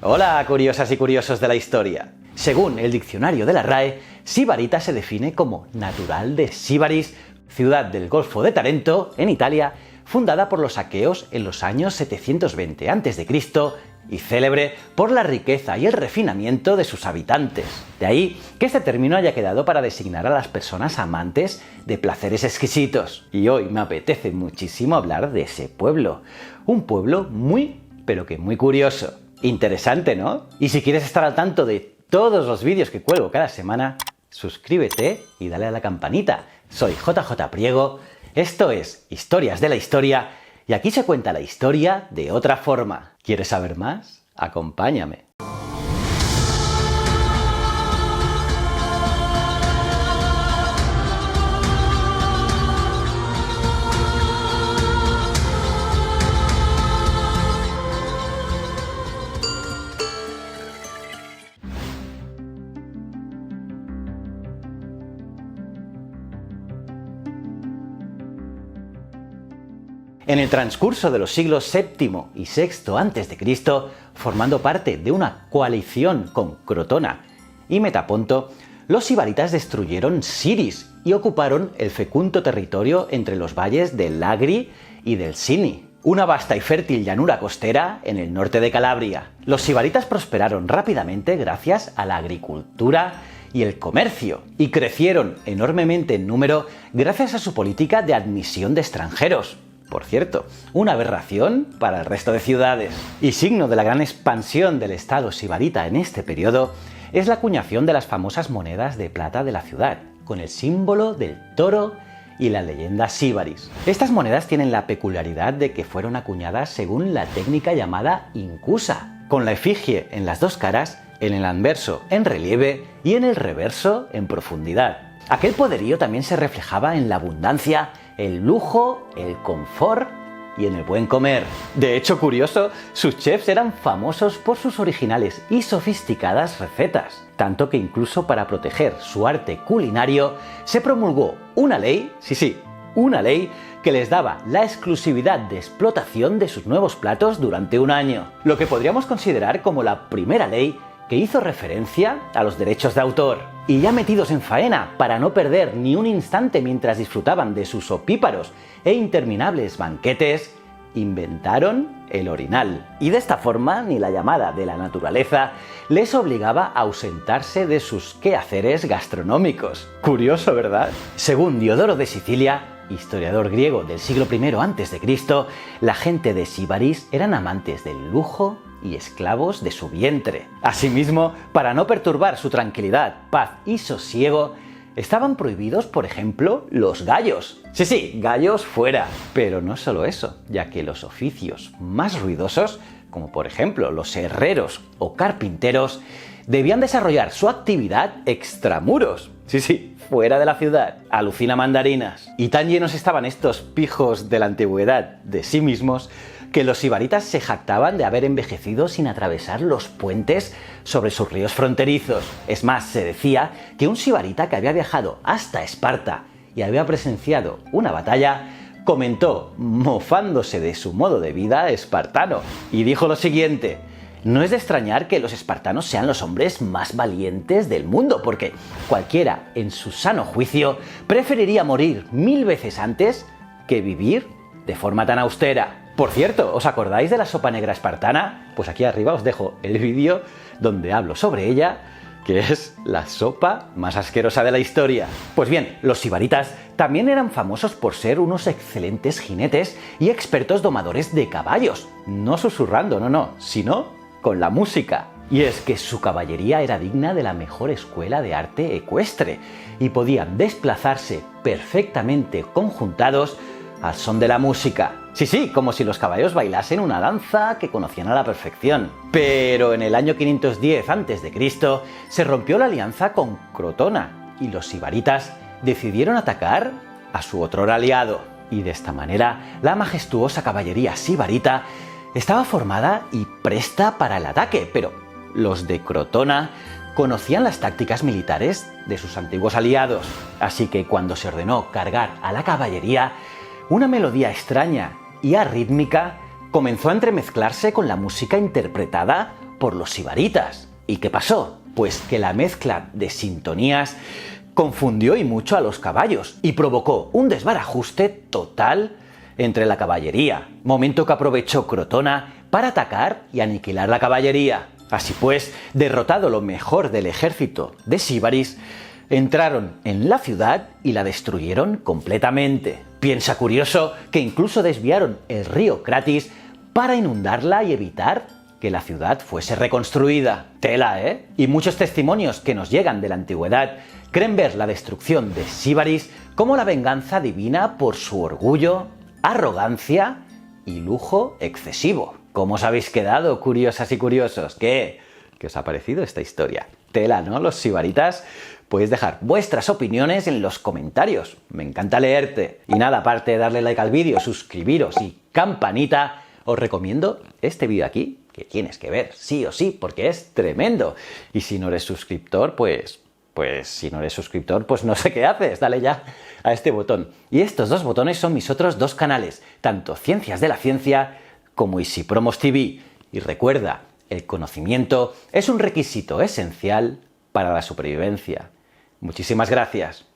Hola, curiosas y curiosos de la historia. Según el diccionario de la RAE, Sibarita se define como natural de Sibaris, ciudad del Golfo de Tarento, en Italia, fundada por los aqueos en los años 720 a.C. y célebre por la riqueza y el refinamiento de sus habitantes. De ahí que este término haya quedado para designar a las personas amantes de placeres exquisitos. Y hoy me apetece muchísimo hablar de ese pueblo. Un pueblo muy, pero que muy curioso. Interesante, ¿no? Y si quieres estar al tanto de todos los vídeos que cuelgo cada semana, suscríbete y dale a la campanita. Soy JJ Priego, esto es Historias de la Historia y aquí se cuenta la historia de otra forma. ¿Quieres saber más? Acompáñame. En el transcurso de los siglos VII y VI a.C., formando parte de una coalición con Crotona y Metaponto, los sibaritas destruyeron Siris y ocuparon el fecundo territorio entre los valles del Lagri y del Sini, una vasta y fértil llanura costera en el norte de Calabria. Los sibaritas prosperaron rápidamente gracias a la agricultura y el comercio, y crecieron enormemente en número gracias a su política de admisión de extranjeros. Por cierto, una aberración para el resto de ciudades. Y signo de la gran expansión del estado sibarita en este periodo es la acuñación de las famosas monedas de plata de la ciudad, con el símbolo del toro y la leyenda Sibaris. Estas monedas tienen la peculiaridad de que fueron acuñadas según la técnica llamada incusa, con la efigie en las dos caras, en el anverso en relieve y en el reverso en profundidad. Aquel poderío también se reflejaba en la abundancia, el lujo, el confort y en el buen comer. De hecho, curioso, sus chefs eran famosos por sus originales y sofisticadas recetas, tanto que incluso para proteger su arte culinario se promulgó una ley, una ley que les daba la exclusividad de explotación de sus nuevos platos durante un año, lo que podríamos considerar como la primera ley que hizo referencia a los derechos de autor. Y ya metidos en faena, para no perder ni un instante mientras disfrutaban de sus opíparos e interminables banquetes, inventaron el orinal. Y de esta forma, ni la llamada de la naturaleza les obligaba a ausentarse de sus quehaceres gastronómicos. Curioso, ¿verdad? Según Diodoro de Sicilia, historiador griego del siglo I a.C., la gente de Sibaris eran amantes del lujo y esclavos de su vientre. Asimismo, para no perturbar su tranquilidad, paz y sosiego, estaban prohibidos, por ejemplo, los gallos. Sí, gallos fuera. Pero no solo eso, ya que los oficios más ruidosos, como por ejemplo los herreros o carpinteros, debían desarrollar su actividad extramuros. Fuera de la ciudad. Alucina mandarinas. Y tan llenos estaban estos pijos de la antigüedad de sí mismos que los sibaritas se jactaban de haber envejecido sin atravesar los puentes sobre sus ríos fronterizos. Es más, se decía que un sibarita que había viajado hasta Esparta y había presenciado una batalla comentó, mofándose de su modo de vida espartano, y dijo lo siguiente: no es de extrañar que los espartanos sean los hombres más valientes del mundo, porque cualquiera en su sano juicio preferiría morir 1000 veces antes que vivir de forma tan austera. Por cierto, ¿os acordáis de la sopa negra espartana? Pues aquí arriba os dejo el vídeo donde hablo sobre ella, que es la sopa más asquerosa de la historia. Pues bien, los sibaritas también eran famosos por ser unos excelentes jinetes y expertos domadores de caballos. No susurrando, no, sino con la música. Y es que su caballería era digna de la mejor escuela de arte ecuestre y podían desplazarse perfectamente conjuntados al son de la música. Como si los caballos bailasen una danza que conocían a la perfección. Pero en el año 510 a.C. se rompió la alianza con Crotona y los sibaritas decidieron atacar a su otrora aliado. Y de esta manera, la majestuosa caballería sibarita estaba formada y presta para el ataque, pero los de Crotona conocían las tácticas militares de sus antiguos aliados. Así que cuando se ordenó cargar a la caballería, una melodía extraña y arrítmica comenzó a entremezclarse con la música interpretada por los sibaritas. ¿Y qué pasó? Pues que la mezcla de sintonías confundió y mucho a los caballos y provocó un desbarajuste total entre la caballería, momento que aprovechó Crotona para atacar y aniquilar la caballería. Así pues, derrotado lo mejor del ejército de Síbaris, entraron en la ciudad y la destruyeron completamente. Piensa curioso que incluso desviaron el río Cratis para inundarla y evitar que la ciudad fuese reconstruida. Tela, ¿eh? Y muchos testimonios que nos llegan de la antigüedad creen ver la destrucción de Síbaris como la venganza divina por su orgullo, arrogancia y lujo excesivo. ¿Cómo os habéis quedado, curiosas y curiosos? ¿Qué os ha parecido esta historia? Tela, ¿no? Los sibaritas. Podéis dejar vuestras opiniones en los comentarios. Me encanta leerte. Y nada, aparte de darle like al vídeo, suscribiros y campanita, os recomiendo este vídeo aquí, que tienes que ver sí o sí, porque es tremendo. Y si no eres suscriptor, pues no sé qué haces, dale ya a este botón. Y estos dos botones son mis otros dos canales, tanto Ciencias de la Ciencia como Easy Promos TV. Y recuerda, el conocimiento es un requisito esencial para la supervivencia. Muchísimas gracias.